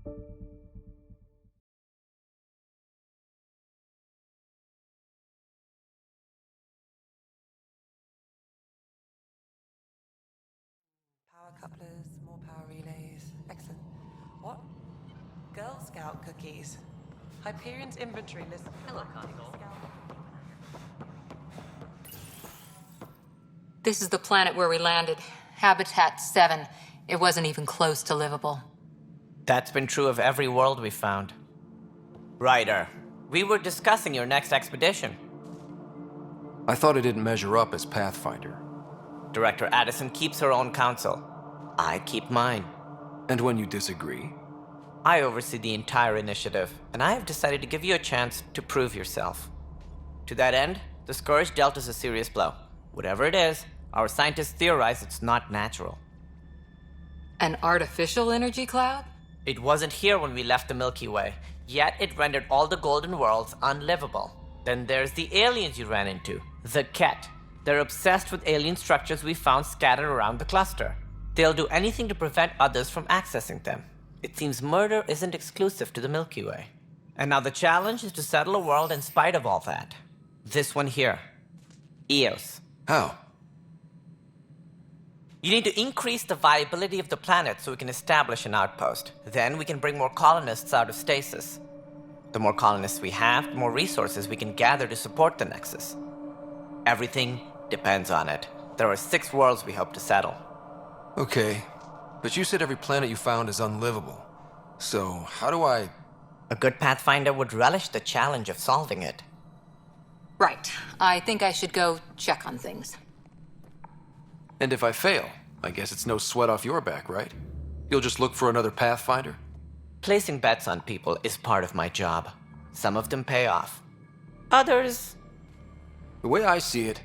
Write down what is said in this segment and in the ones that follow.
Power couplers, more power relays. Excellent. What? Girl Scout cookies. Hyperion's inventory list. Hello, console. This is the planet where we landed. Habitat 7. It wasn't even close to livable. That's been true of every world we've found. Ryder, we were discussing your next expedition. I thought it didn't measure up as Pathfinder. Director Addison keeps her own counsel. I keep mine. And when you disagree? I oversee the entire initiative, and I have decided to give you a chance to prove yourself. To that end, the Scourge dealt us a serious blow. Whatever it is, our scientists theorize it's not natural. An artificial energy cloud? It wasn't here when we left the Milky Way, yet it rendered all the golden worlds unlivable. Then there's the aliens you ran into, the Ket. They're obsessed with alien structures we found scattered around the cluster. They'll do anything to prevent others from accessing them. It seems murder isn't exclusive to the Milky Way. And now the challenge is to settle a world in spite of all that. This one here. Eos. How? You need to increase the viability of the planet so we can establish an outpost. Then we can bring more colonists out of stasis. The more colonists we have, the more resources we can gather to support the Nexus. Everything depends on it. There are 6 worlds we hope to settle. Okay, but you said every planet you found is unlivable. So, how do I... A good Pathfinder would relish the challenge of solving it. Right. I think I should go check on things. And if I fail, I guess it's no sweat off your back, right? You'll just look for another Pathfinder? Placing bets on people is part of my job. Some of them pay off. Others... The way I see it,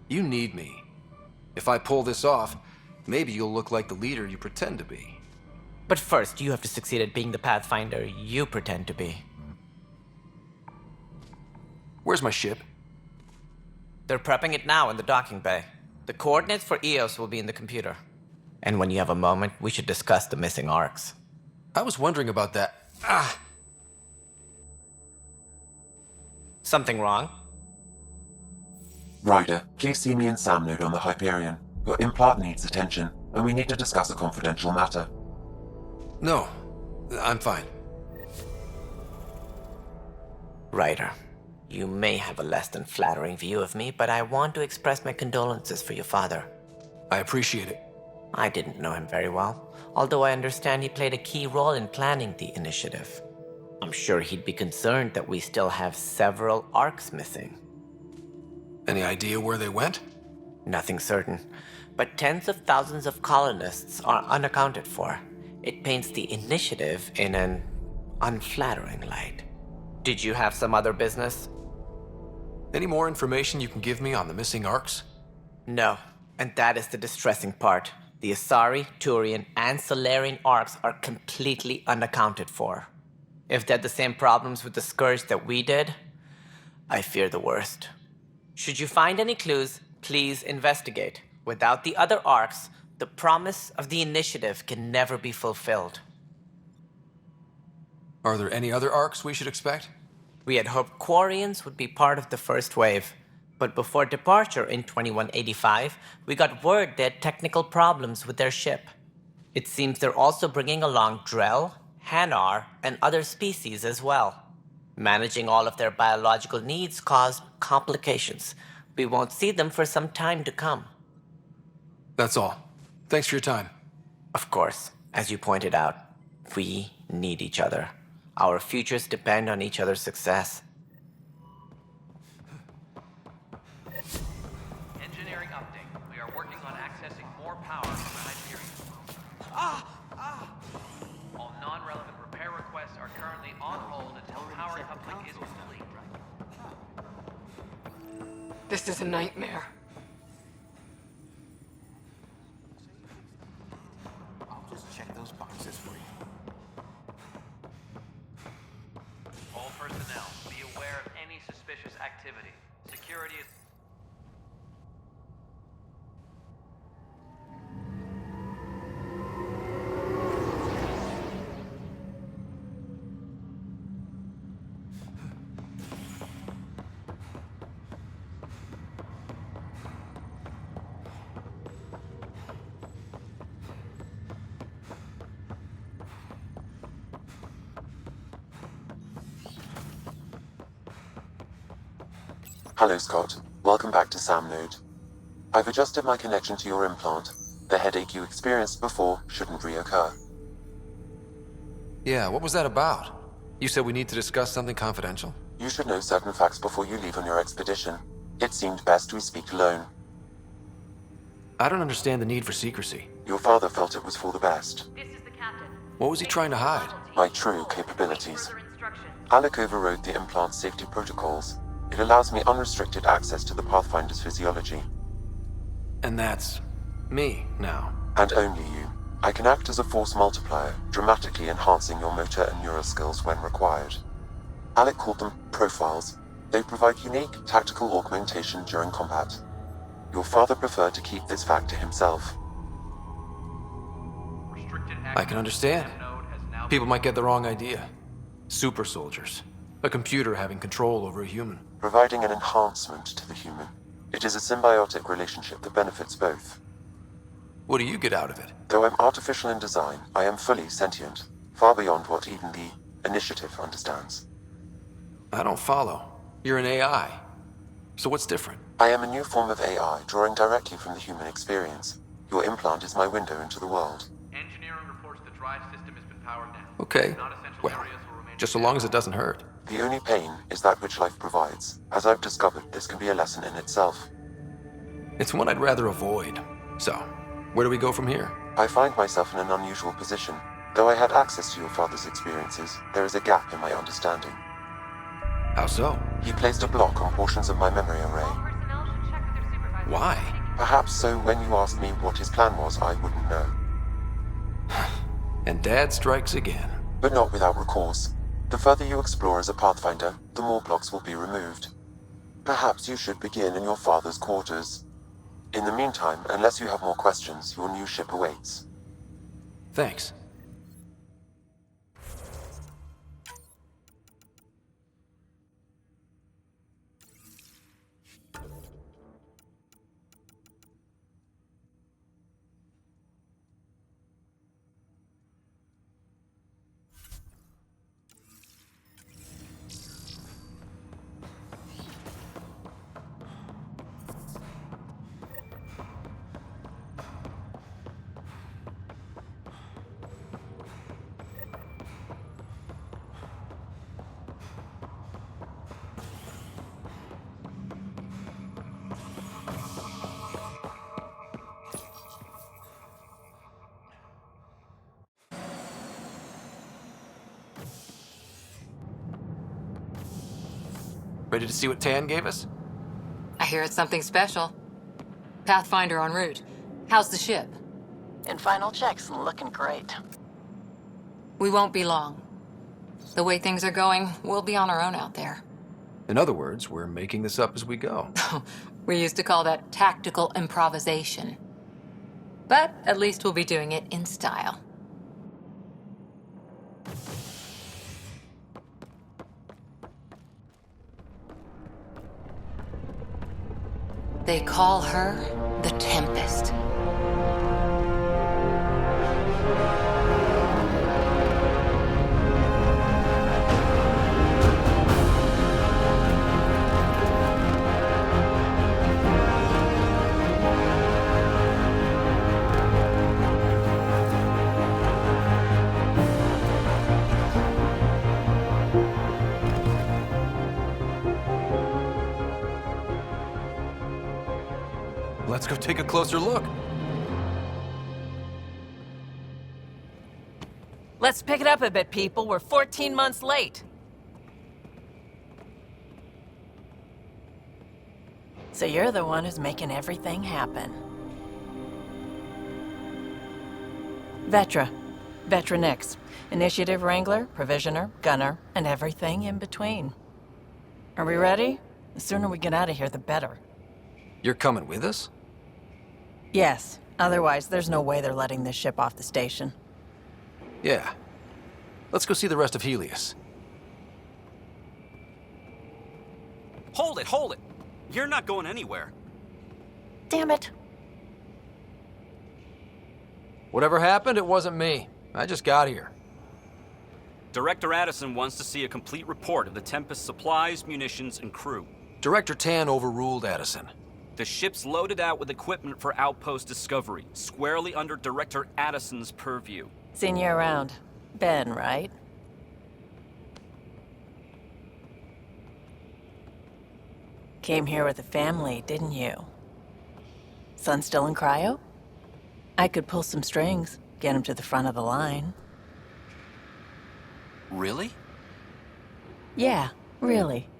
you need me. If I pull this off, maybe you'll look like the leader you pretend to be. But first, you have to succeed at being the Pathfinder you pretend to be. Where's my ship? They're prepping it now in the docking bay. The coordinates for Eos will be in the computer. And when you have a moment, we should discuss the missing arcs. I was wondering about that. Something wrong? Ryder, please see me and Sam Node on the Hyperion. Your implant needs attention, and we need to discuss a confidential matter. No, I'm fine. Ryder, you may have a less than flattering view of me, but I want to express my condolences for your father. I appreciate it. I didn't know him very well, although I understand he played a key role in planning the initiative. I'm sure he'd be concerned that we still have several arcs missing. Any idea where they went? Nothing certain, but tens of thousands of colonists are unaccounted for. It paints the initiative in an unflattering light. Did you have some other business? Any more information you can give me on the missing arcs? No, and that is the distressing part. The Asari, Turian, and Solarian arcs are completely unaccounted for. If they had the same problems with the Scourge that we did, I fear the worst. Should you find any clues, please investigate. Without the other arcs, the promise of the initiative can never be fulfilled. Are there any other arcs we should expect? We had hoped Quarians would be part of the first wave, but before departure in 2185, we got word they had technical problems with their ship. It seems they're also bringing along Drell, Hanar, and other species as well. Managing all of their biological needs caused complications. We won't see them for some time to come. That's all. Thanks for your time. Of course, as you pointed out, we need each other. Our futures depend on each other's success. Engineering update. We are working on accessing more power from the Hyperion. All non-relevant repair requests are currently on hold until power coupling is complete. This is a nightmare. I'll just check those boxes for you. All personnel, be aware of any suspicious activity. Security is... Hello, Scott. Welcome back to Sam Node. I've adjusted my connection to your implant. The headache you experienced before shouldn't reoccur. Yeah, what was that about? You said we need to discuss something confidential? You should know certain facts before you leave on your expedition. It seemed best we speak alone. I don't understand the need for secrecy. Your father felt it was for the best. This is the captain. What was he trying to hide? My true capabilities. Further instructions. Alec overrode the implant's safety protocols. It allows me unrestricted access to the Pathfinder's physiology. And that's me now. And only you. I can act as a force multiplier, dramatically enhancing your motor and neural skills when required. Alec called them profiles. They provide unique tactical augmentation during combat. Your father preferred to keep this fact to himself. Restricted I can understand. access node has now People might get the wrong idea. Super soldiers. A computer having control over a human. Providing an enhancement to the human. It is a symbiotic relationship that benefits both. What do you get out of it? Though I'm artificial in design, I am fully sentient, far beyond what even the Initiative understands. I don't follow. You're an AI. So what's different? I am a new form of AI, drawing directly from the human experience. Your implant is my window into the world. Engineering reports the drive system has been powered down. Okay. Non-essential Well, areas will remain just so long as it doesn't hurt. The only pain is that which life provides. As I've discovered, this can be a lesson in itself. It's one I'd rather avoid. So, where do we go from here? I find myself in an unusual position. Though I had access to your father's experiences, there is a gap in my understanding. How so? He placed a block on portions of my memory array. All personnel should check with their supervisors. Why? Perhaps so when you asked me what his plan was, I wouldn't know. And Dad strikes again. But not without recourse. The further you explore as a Pathfinder, the more blocks will be removed. Perhaps you should begin in your father's quarters. In the meantime, unless you have more questions, your new ship awaits. Thanks. Ready to see what Tan gave us? I hear it's something special. Pathfinder en route. How's the ship? In final checks, looking great. We won't be long. The way things are going, we'll be on our own out there. In other words, we're making this up as we go. We used to call that tactical improvisation. But at least we'll be doing it in style. They call her the Tempest. Let's go take a closer look. Let's pick it up a bit, people. We're 14 months late. So you're the one who's making everything happen. Vetra. Vetra Nix. Initiative Wrangler, Provisioner, Gunner, and everything in between. Are we ready? The sooner we get out of here, the better. You're coming with us? Yes. Otherwise, there's no way they're letting this ship off the station. Yeah. Let's go see the rest of Helios. Hold it, hold it! You're not going anywhere. Damn it. Whatever happened, it wasn't me. I just got here. Director Addison wants to see a complete report of the Tempest's supplies, munitions, and crew. Director Tan overruled Addison. The ship's loaded out with equipment for outpost discovery, squarely under Director Addison's purview. Seen you around. Ben, right? Came here with a family, didn't you? Son still in cryo? I could pull some strings, get him to the front of the line. Really? Yeah, really.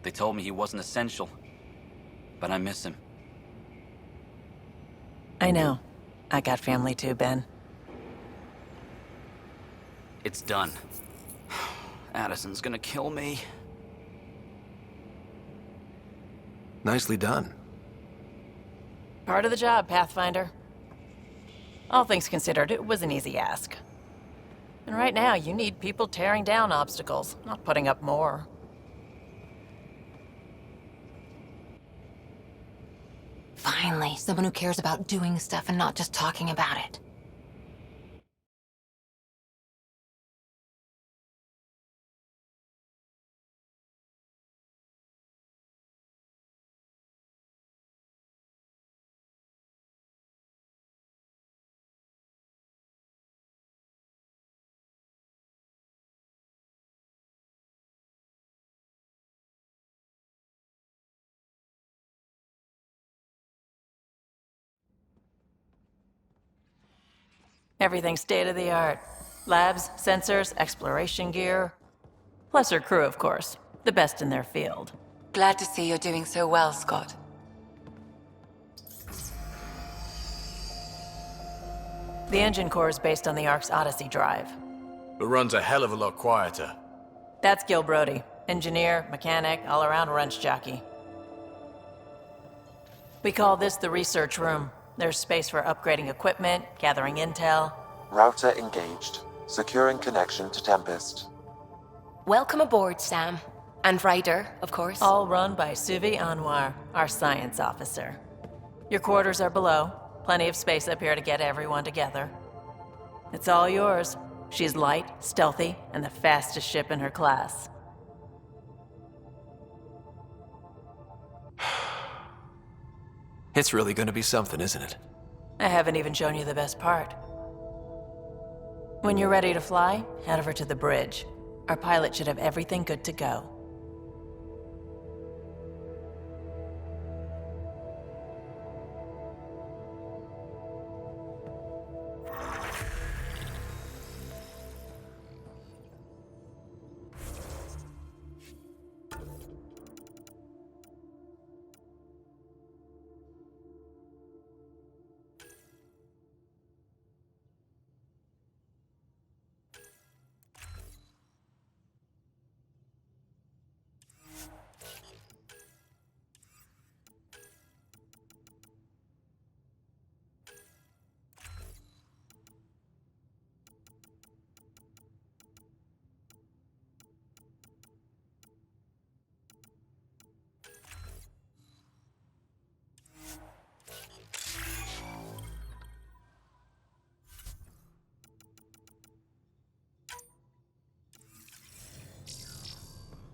They told me he wasn't essential, but I miss him. I know. I got family too, Ben. It's done. Addison's gonna kill me. Nicely done. Part of the job, Pathfinder. All things considered, it was an easy ask. And right now, you need people tearing down obstacles, not putting up more. Finally, someone who cares about doing stuff and not just talking about it. Everything's state-of-the-art. Labs, sensors, exploration gear. Plus her crew, of course. The best in their field. Glad to see you're doing so well, Scott. The engine core is based on the Ark's Odyssey drive. But runs a hell of a lot quieter. That's Gil Brody. Engineer, mechanic, all-around wrench jockey. We call this the research room. There's space for upgrading equipment, gathering intel. Router engaged. Securing connection to Tempest. Welcome aboard, Sam. And Ryder, of course. All run by Suvi Anwar, our science officer. Your quarters are below. Plenty of space up here to get everyone together. It's all yours. She's light, stealthy, and the fastest ship in her class. It's really gonna be something, isn't it? I haven't even shown you the best part. When you're ready to fly, head over to the bridge. Our pilot should have everything good to go.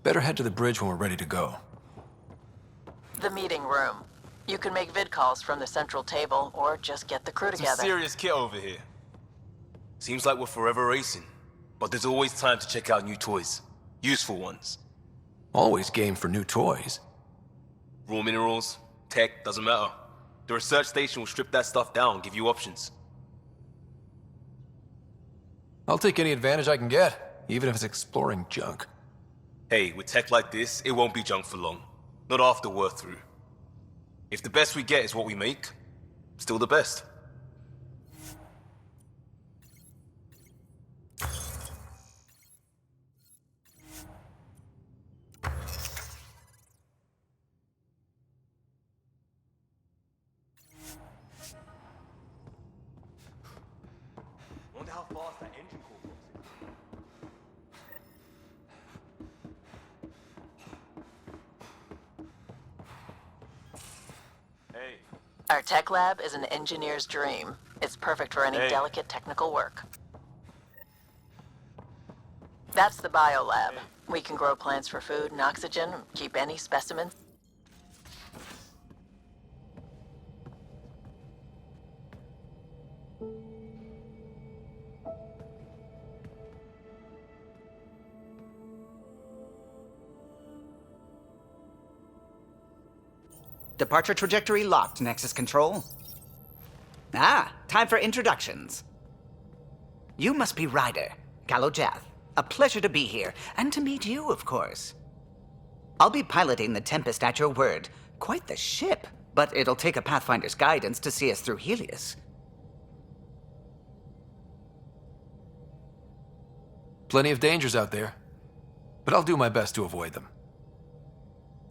Better head to the bridge when we're ready to go. The meeting room. You can make vid calls from the central table, or just get the crew together. Some serious kit over here. Seems like we're forever racing, but there's always time to check out new toys. Useful ones. Always game for new toys. Raw minerals, tech, doesn't matter. The research station will strip that stuff down and give you options. I'll take any advantage I can get, even if it's exploring junk. Hey, with tech like this, it won't be junk for long. Not after we're through. If the best we get is what we make, still the best. Wonder how fast that engine core goes. Hey. Our tech lab is an engineer's dream. It's perfect for any delicate technical work. That's the biolab. We can grow plants for food and oxygen, keep any specimens. Departure trajectory locked, Nexus Control. Ah, time for introductions. You must be Ryder, Kalojath. A pleasure to be here, and to meet you, of course. I'll be piloting the Tempest at your word. Quite the ship, but it'll take a Pathfinder's guidance to see us through Helios. Plenty of dangers out there, but I'll do my best to avoid them.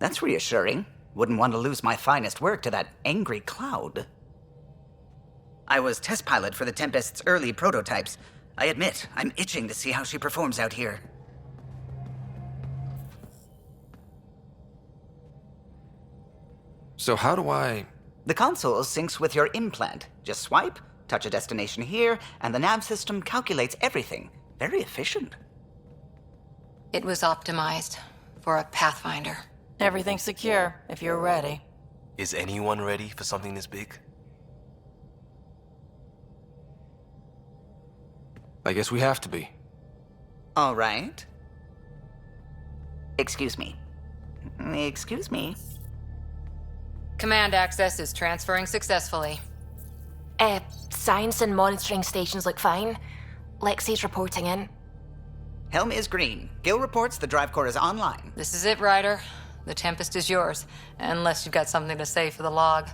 That's reassuring. Wouldn't want to lose my finest work to that angry cloud. I was test pilot for the Tempest's early prototypes. I admit, I'm itching to see how she performs out here. So how do I... The console syncs with your implant. Just swipe, touch a destination here, and the nav system calculates everything. Very efficient. It was optimized for a Pathfinder. Everything's secure, if you're ready. Is anyone ready for something this big? I guess we have to be. All right. Excuse me. Excuse me. Command access is transferring successfully. Science and monitoring stations look fine. Lexi's reporting in. Helm is green. Gil reports the drive core is online. This is it, Ryder. The Tempest is yours, unless you've got something to say for the log.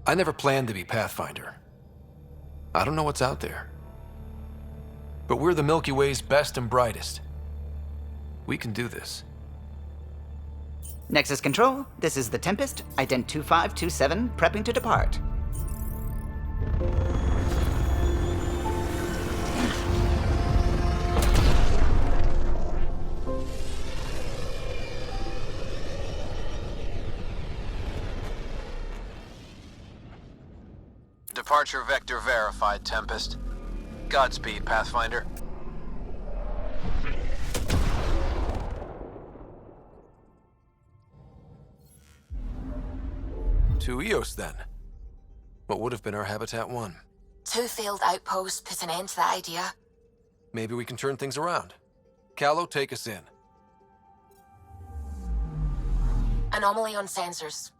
I never planned to be Pathfinder. I don't know what's out there. But we're the Milky Way's best and brightest. We can do this. Nexus Control, this is the Tempest, ident 2527, prepping to depart. Departure vector verified, Tempest. Godspeed, Pathfinder. To Eos, then. What would have been our Habitat 1? 2 failed outposts put an end to that idea. Maybe we can turn things around. Callow, take us in. Anomaly on sensors.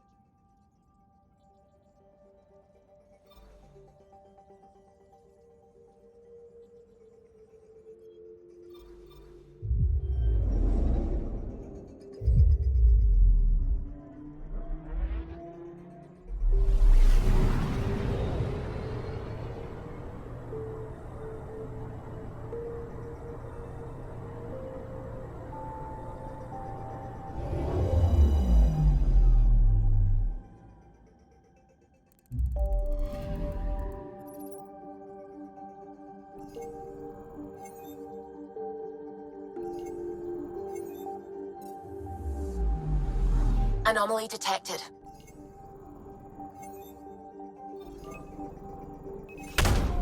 Anomaly detected.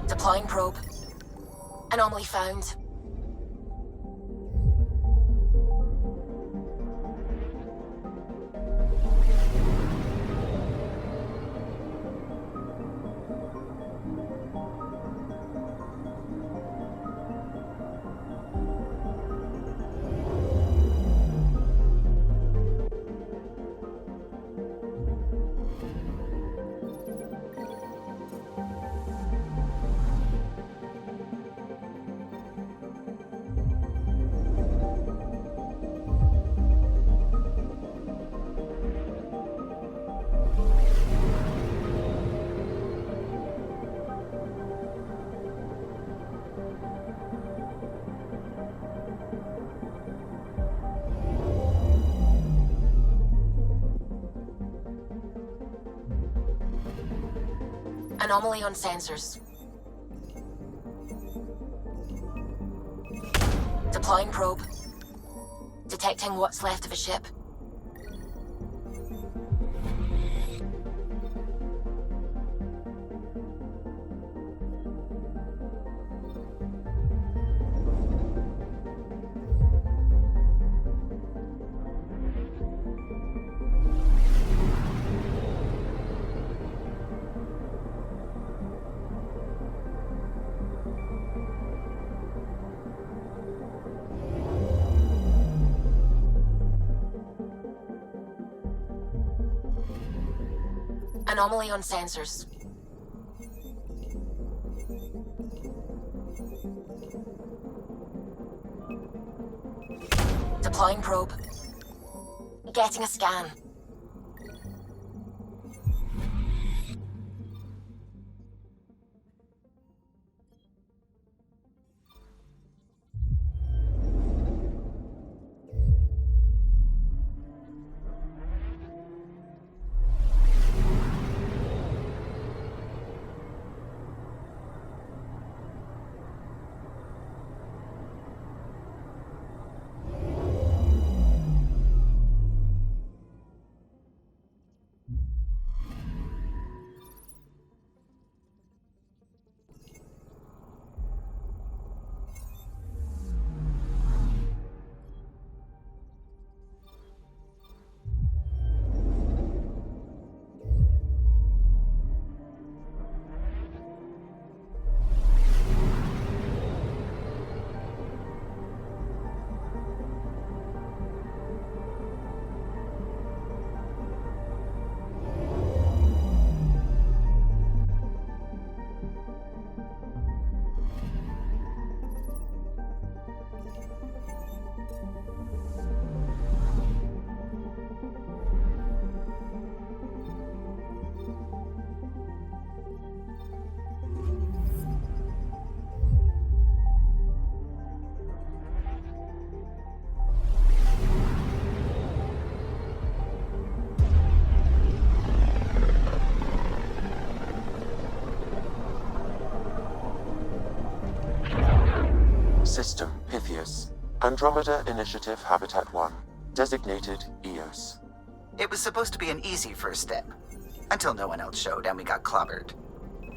Deploying probe. Anomaly found. Anomaly on sensors. Deploying probe. Detecting what's left of a ship. Anomaly on sensors. Deploying probe. Getting a scan. System Pythias. Andromeda Initiative Habitat 1. Designated EOS. It was supposed to be an easy first step. Until no one else showed and we got clobbered.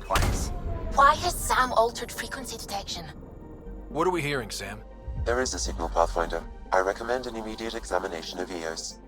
Twice. Why has Sam altered frequency detection? What are we hearing, Sam? There is a signal, Pathfinder. I recommend an immediate examination of EOS.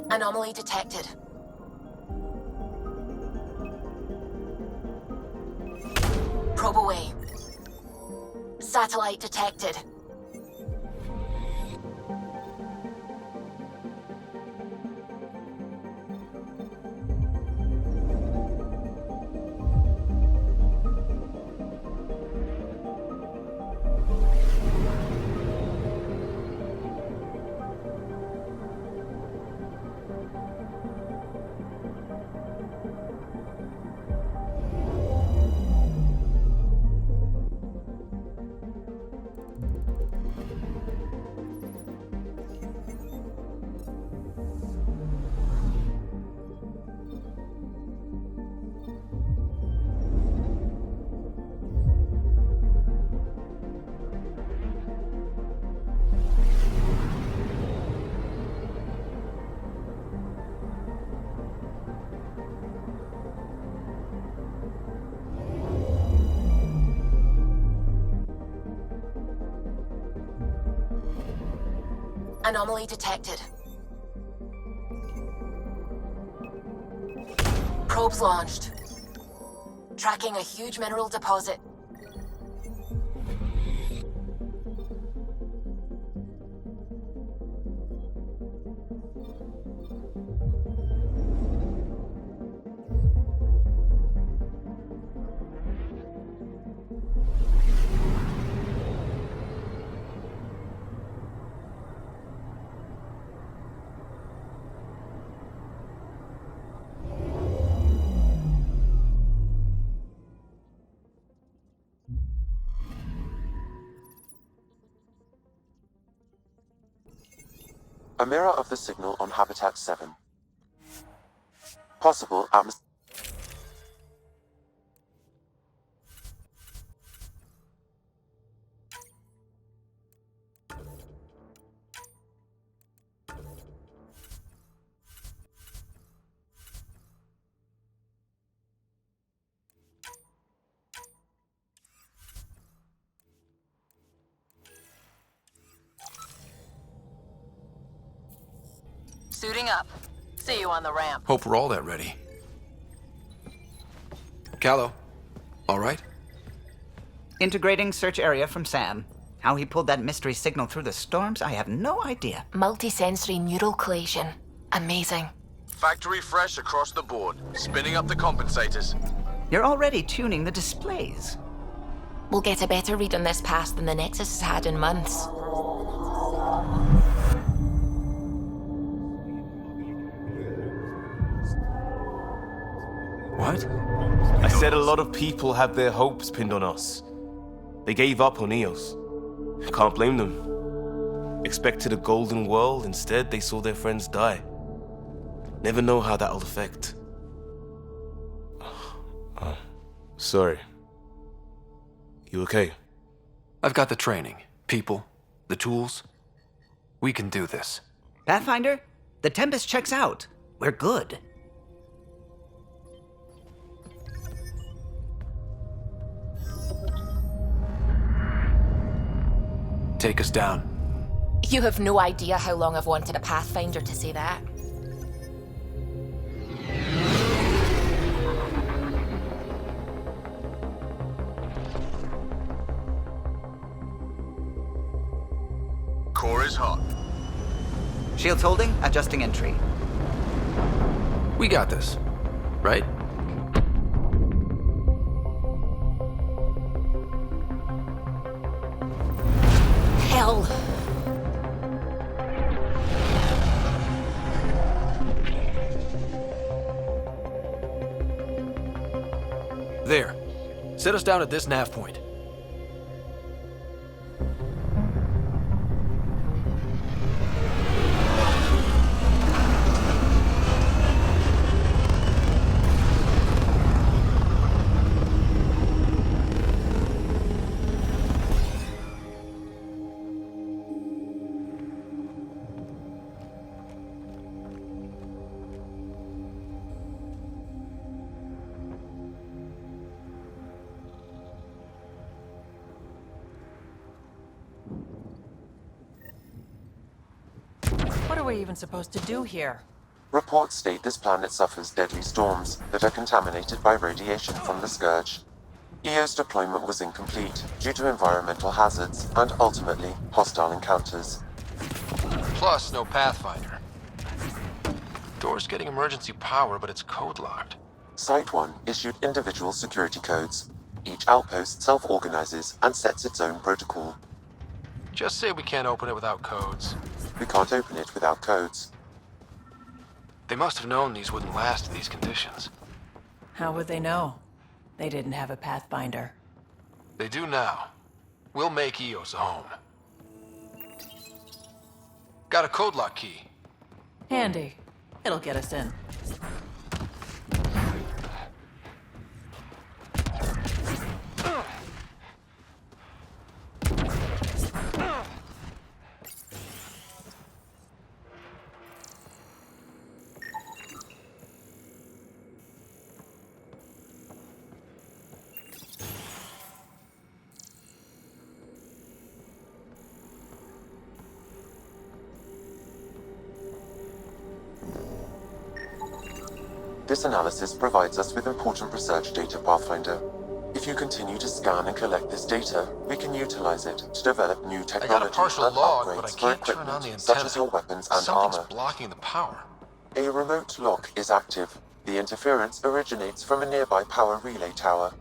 Anomaly detected. Probe away. Satellite detected. Anomaly detected. Probes launched. Tracking a huge mineral deposit. A mirror of the signal on Habitat 7. Possible atmosphere. Suiting up. See you on the ramp. Hope we're all that ready. Callow, all right? Integrating search area from Sam. How he pulled that mystery signal through the storms, I have no idea. Multisensory neural collation. Amazing. Factory fresh across the board. Spinning up the compensators. You're already tuning the displays. We'll get a better read on this pass than the Nexus has had in months. What? I said a lot of people have their hopes pinned on us. They gave up on Eos. Can't blame them. Expected a golden world, instead they saw their friends die. Never know how that'll affect. Sorry. You okay? I've got the training, people, the tools. We can do this. Pathfinder, the Tempest checks out. We're good. Take us down. You have no idea how long I've wanted a Pathfinder to say that. Core is hot. Shields holding, adjusting entry. We got this, right? Hell. There. Set us down at this nav point. What are we even supposed to do here? Reports state this planet suffers deadly storms that are contaminated by radiation from the Scourge. EO's deployment was incomplete due to environmental hazards and ultimately hostile encounters. Plus, no Pathfinder. Door's getting emergency power, but it's code locked. Site 1 issued individual security codes. Each outpost self-organizes and sets its own protocol. Just say we can't open it without codes. We can't open it without codes. They must have known these wouldn't last in these conditions. How would they know? They didn't have a Pathfinder. They do now. We'll make Eos a home. Got a code lock key. Handy. It'll get us in. This analysis provides us with important research data, Pathfinder. If you continue to scan and collect this data, we can utilize it to develop new technology I got a partial and log, upgrades but I for can't turn equipment on the antenna. such as your weapons and Something's armor. blocking the power. A remote lock is active. The interference originates from a nearby power relay tower.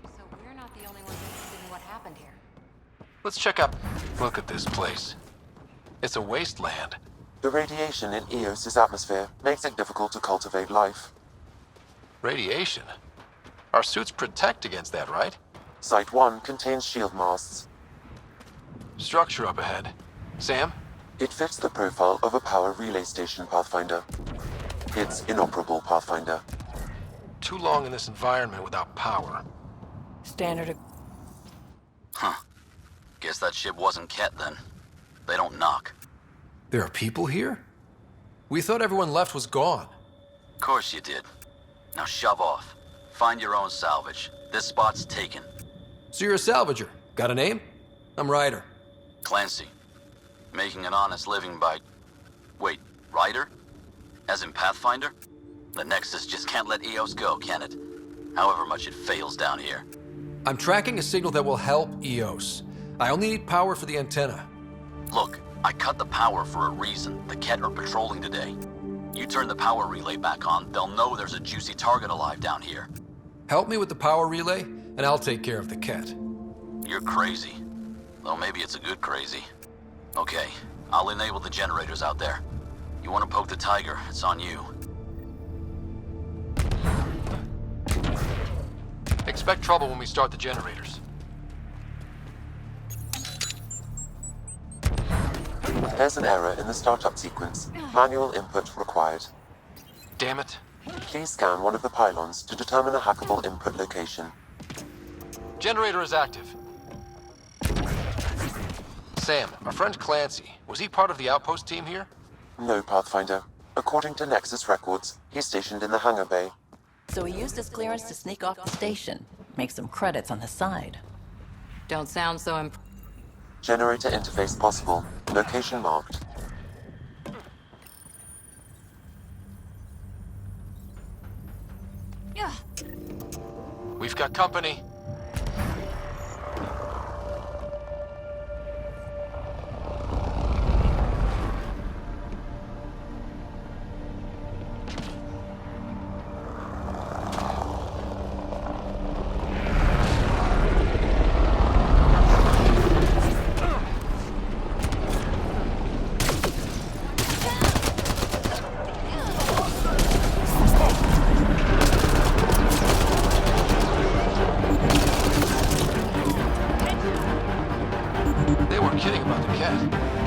So we're not the only ones interested in what happened here. Let's check out. Look at this place. It's a wasteland. The radiation in Eos's atmosphere makes it difficult to cultivate life. Radiation? Our suits protect against that, right? Site 1 contains shield masts. Structure up ahead. Sam? It fits the profile of a power relay station, Pathfinder. It's inoperable, Pathfinder. Too long in this environment without power. Standard. Huh. Guess that ship wasn't Ket then. They don't knock. There are people here? We thought everyone left was gone. Of course you did. Now shove off. Find your own salvage. This spot's taken. So you're a salvager. Got a name? I'm Ryder. Clancy. Making an honest living by... Wait, Ryder? As in Pathfinder? The Nexus just can't let Eos go, can it? However much it fails down here. I'm tracking a signal that will help Eos. I only need power for the antenna. Look, I cut the power for a reason. The Ket are patrolling today. You turn the power relay back on, they'll know there's a juicy target alive down here. Help me with the power relay, and I'll take care of the Ket. You're crazy. Though maybe it's a good crazy. Okay, I'll enable the generators out there. You want to poke the tiger, it's on you. Expect trouble when we start the generators. There's an error in the startup sequence. Manual input required. Damn it. Please scan one of the pylons to determine a hackable input location. Generator is active. Sam, our friend Clancy, was he part of the outpost team here? No, Pathfinder. According to Nexus records, he's stationed in the hangar bay. So he used his clearance to sneak off the station. Make some credits on the side. Don't sound so Generator interface possible. Location marked. We've got company.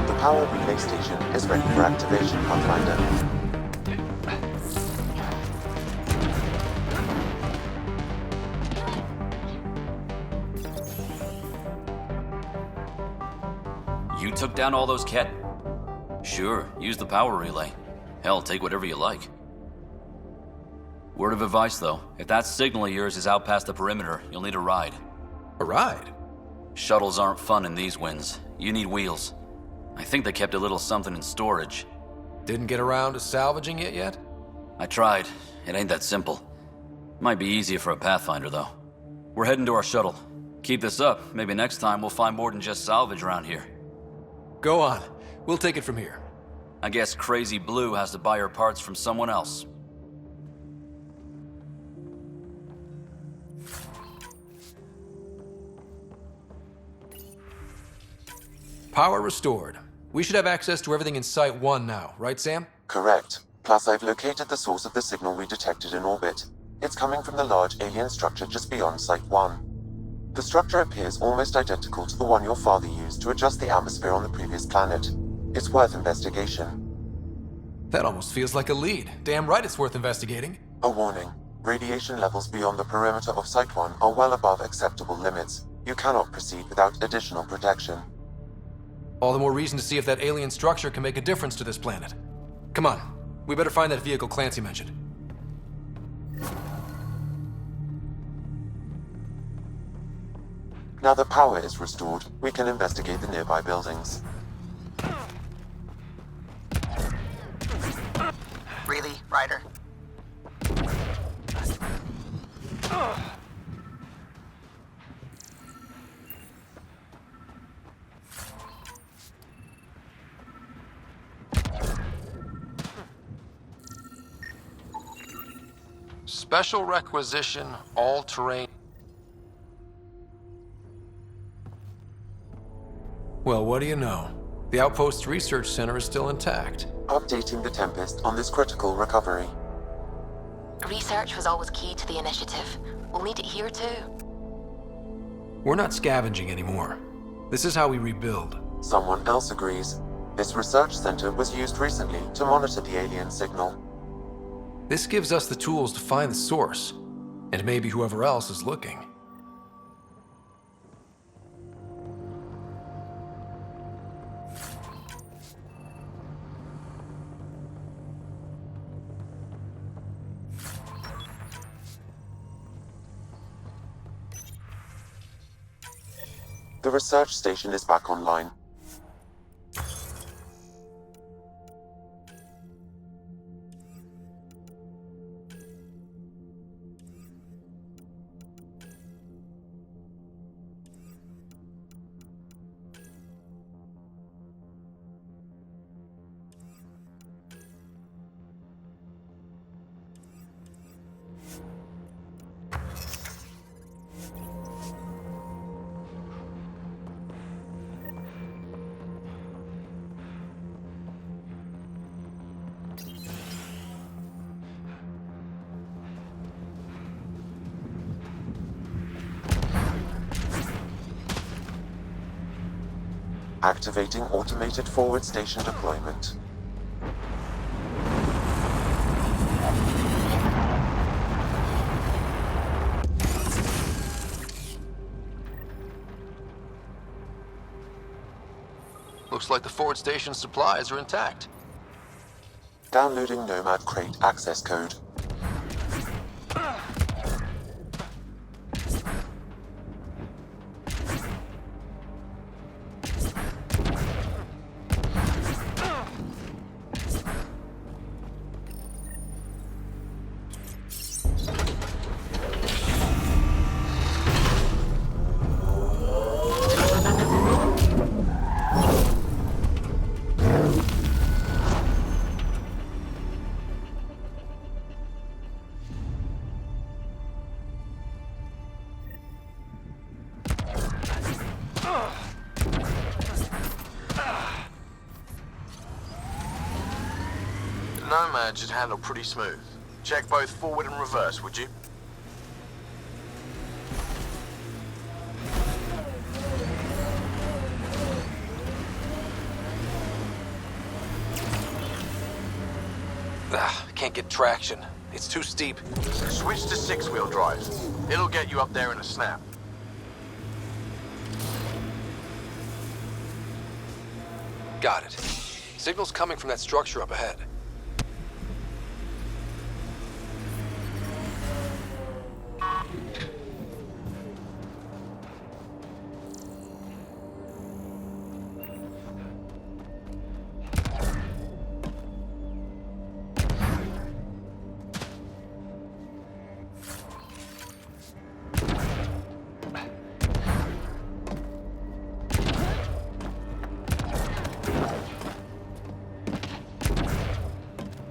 The power relay station is ready for activation, Pathfinder. You took down all those Ket? Sure, use the power relay. Hell, take whatever you like. Word of advice, though. If that signal of yours is out past the perimeter, you'll need a ride. A ride? Shuttles aren't fun in these winds. You need wheels. I think they kept a little something in storage. Didn't get around to salvaging it yet? I tried. It ain't that simple. Might be easier for a Pathfinder, though. We're heading to our shuttle. Keep this up. Maybe next time we'll find more than just salvage around here. Go on. We'll take it from here. I guess Crazy Blue has to buy her parts from someone else. Power restored. We should have access to everything in Site 1 now, right, Sam? Correct. Plus, I've located the source of the signal we detected in orbit. It's coming from the large alien structure just beyond Site 1. The structure appears almost identical to the one your father used to adjust the atmosphere on the previous planet. It's worth investigation. That almost feels like a lead. Damn right it's worth investigating. A warning. Radiation levels beyond the perimeter of Site 1 are well above acceptable limits. You cannot proceed without additional protection. All the more reason to see if that alien structure can make a difference to this planet. Come on, we better find that vehicle Clancy mentioned. Now that power is restored, we can investigate the nearby buildings. Really, Ryder? Special requisition, all-terrain. Well, what do you know? The Outpost Research Center is still intact. Updating the Tempest on this critical recovery. Research was always key to the initiative. We'll need it here too. We're not scavenging anymore. This is how we rebuild. Someone else agrees. This research center was used recently to monitor the alien signal. This gives us the tools to find the source, and maybe whoever else is looking. The research station is back online. Activating automated forward station deployment. Looks like the forward station supplies are intact. Downloading Nomad Crate access code. Nomad should handle pretty smooth. Check both forward and reverse, would you? Can't get traction. It's too steep. Switch to six-wheel drive. It'll get you up there in a snap. Got it. Signal's coming from that structure up ahead.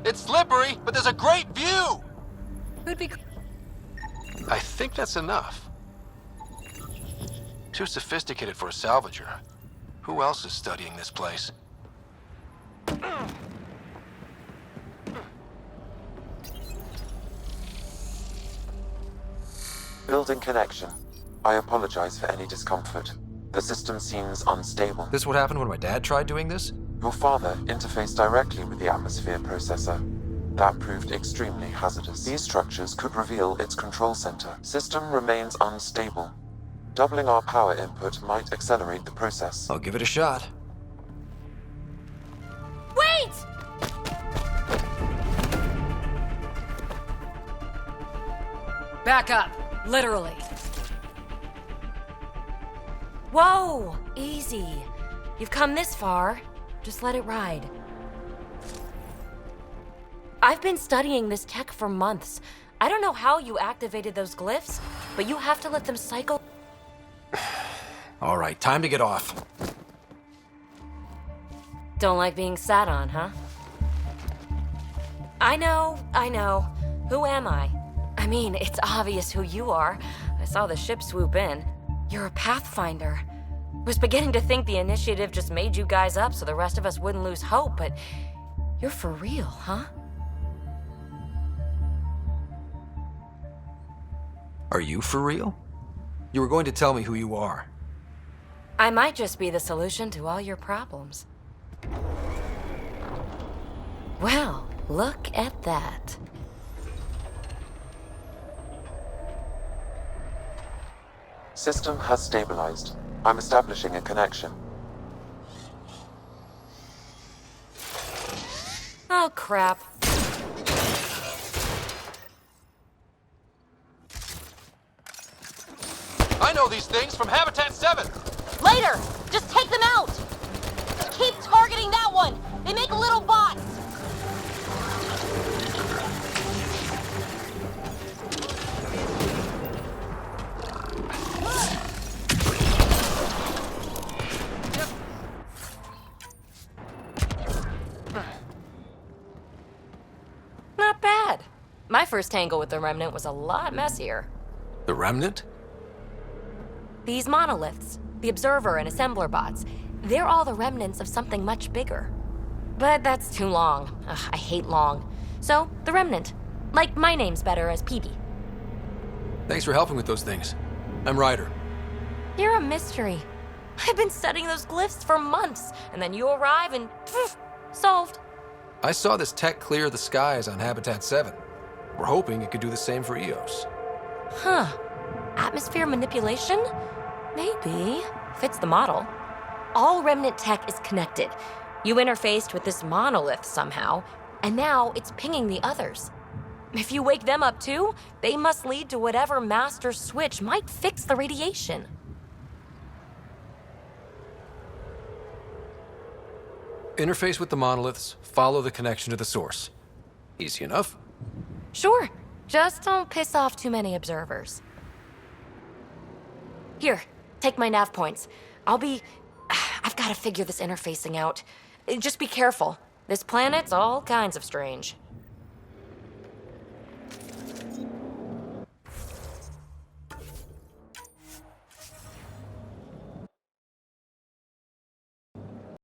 It's slippery, but there's a great view! Who'd be... I think that's enough. Too sophisticated for a salvager. Who else is studying this place? Building connection. I apologize for any discomfort. The system seems unstable. This what happened when my dad tried doing this? Your father interfaced directly with the atmosphere processor. That proved extremely hazardous. These structures could reveal its control center. System remains unstable. Doubling our power input might accelerate the process. I'll give it a shot. Wait! Back up, literally. Whoa! Easy. You've come this far. Just let it ride. I've been studying this tech for months. I don't know how you activated those glyphs, but you have to let them cycle. All right, time to get off. Don't like being sat on, huh? I know. Who am I? I mean, it's obvious who you are. I saw the ship swoop in. You're a Pathfinder. I was beginning to think the initiative just made you guys up so the rest of us wouldn't lose hope, but you're for real, huh? Are you for real? You were going to tell me who you are. I might just be the solution to all your problems. Well, look at that. System has stabilized. I'm establishing a connection. Oh, crap. I know these things from Habitat 7! Later! Just take them out! Keep targeting that one! They make little bots! Not bad. My first tangle with the Remnant was a lot messier. The Remnant? These monoliths, the Observer and Assembler bots, they're all the remnants of something much bigger. But that's too long. Ugh, I hate long. So, the Remnant. Like, my name's better as PB. Thanks for helping with those things. I'm Ryder. You're a mystery. I've been studying those glyphs for months, and then you arrive and poof, solved. I saw this tech clear the skies on Habitat 7. We're hoping it could do the same for EOS. Huh. Atmosphere manipulation? Maybe. Fits the model. All Remnant tech is connected. You interfaced with this monolith somehow, and now it's pinging the others. If you wake them up too, they must lead to whatever master switch might fix the radiation. Interface with the monoliths, follow the connection to the source. Easy enough. Sure. Just don't piss off too many observers. Here, take my nav points. I've got to figure this interfacing out. Just be careful. This planet's all kinds of strange.